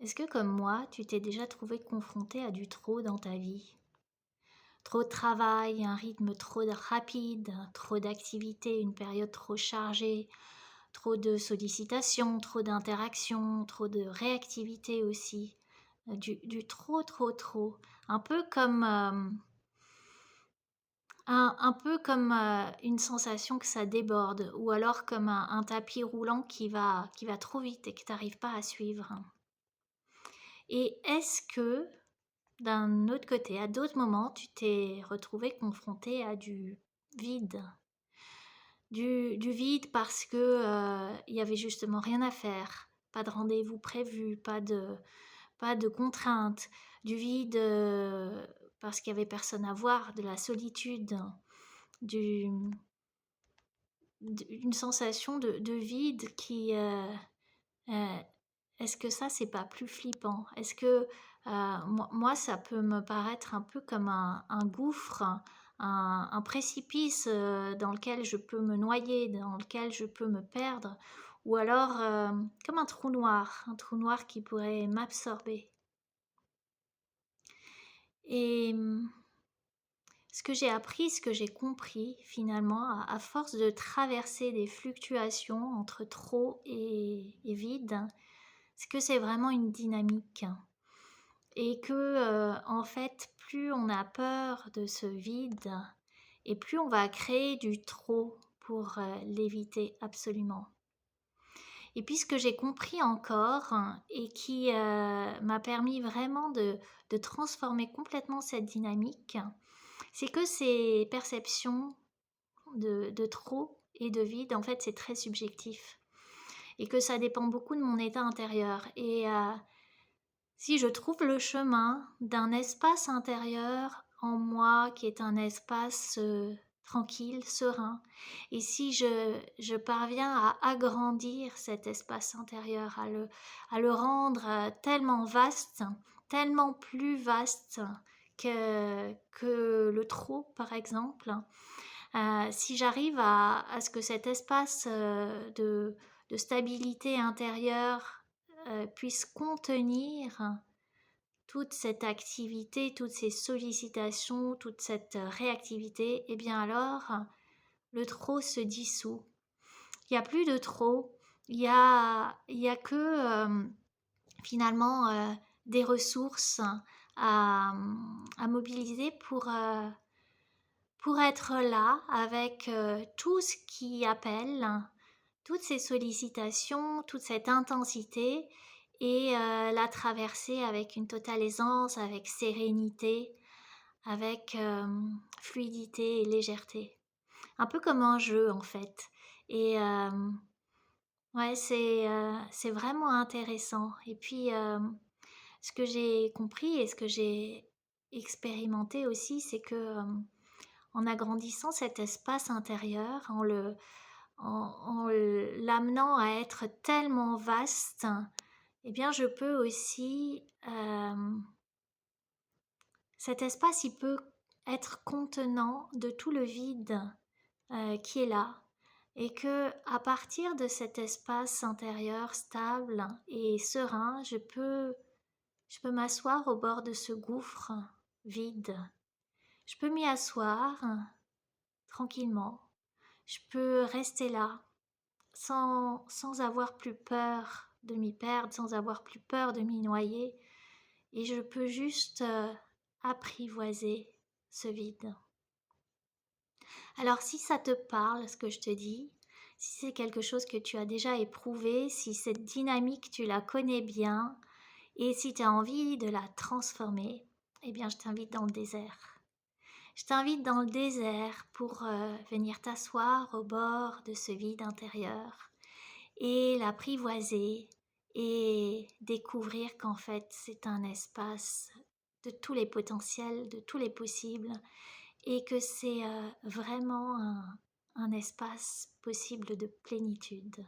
Est-ce que comme moi, tu t'es déjà trouvé confronté à du trop dans ta vie? Trop de travail, un rythme trop rapide, trop d'activités, une période trop chargée, trop de sollicitations, trop d'interactions, trop de réactivité aussi. Du trop, trop, trop. Un peu comme, une sensation que ça déborde ou alors comme un tapis roulant qui va trop vite et que tu arrives pas à suivre. Et est-ce que d'un autre côté, à d'autres moments, tu t'es retrouvé confronté à du vide. Du vide parce que, il y avait justement rien à faire, pas de rendez-vous prévu, pas de contraintes. Du vide, parce qu'il y avait personne à voir, de la solitude, du une sensation de vide qui, heu, est-ce que ça, c'est pas plus flippant? Est-ce que, moi, ça peut me paraître un peu comme un gouffre, un précipice, dans lequel je peux me noyer, dans lequel je peux me perdre ou alors, comme un trou noir qui pourrait m'absorber et ce que j'ai appris, ce que j'ai compris finalement à force de traverser des fluctuations entre trop et vide, c'est que c'est vraiment une dynamique. Et que, en fait, plus on a peur de ce vide et plus on va créer du trop pour, l'éviter absolument. Et puis ce que j'ai compris encore et qui, m'a permis vraiment de transformer complètement cette dynamique, c'est que ces perceptions de trop et de vide, en fait, c'est très subjectif et que ça dépend beaucoup de mon état intérieur et si je trouve le chemin d'un espace intérieur en moi qui est un espace, tranquille, serein et si je parviens à agrandir cet espace intérieur, à le rendre, tellement vaste, tellement plus vaste que le trop, par exemple, si j'arrive à ce que cet espace, de stabilité intérieure, puisse contenir toute cette activité, toutes ces sollicitations, toute cette réactivité, et bien alors, le trop se dissout. Il n'y a plus de trop, il y a que finalement des ressources à mobiliser pour être là avec tout ce qui appelle, toutes ces sollicitations, toute cette intensité et la traverser avec une totale aisance, avec sérénité, avec fluidité et légèreté. Un peu comme un jeu en fait. Et ouais, c'est vraiment intéressant. Et puis ce que j'ai compris et ce que j'ai expérimenté aussi, c'est que en agrandissant cet espace intérieur, en l'amenant à être tellement vaste, eh bien, je peux aussi, cet espace, il peut être contenant de tout le vide qui est là, et que à partir de cet espace intérieur stable et serein, je peux m'asseoir au bord de ce gouffre vide. Je peux m'y asseoir tranquillement. Je peux rester là sans avoir plus peur de m'y perdre, sans avoir plus peur de m'y noyer. Et je peux juste apprivoiser ce vide. Alors si ça te parle, ce que je te dis, si c'est quelque chose que tu as déjà éprouvé, si cette dynamique tu la connais bien, et si tu as envie de la transformer, eh bien je t'invite dans le désert. Je t'invite dans le désert pour venir t'asseoir au bord de ce vide intérieur et l'apprivoiser et découvrir qu'en fait c'est un espace de tous les potentiels, de tous les possibles et que c'est vraiment un espace possible de plénitude.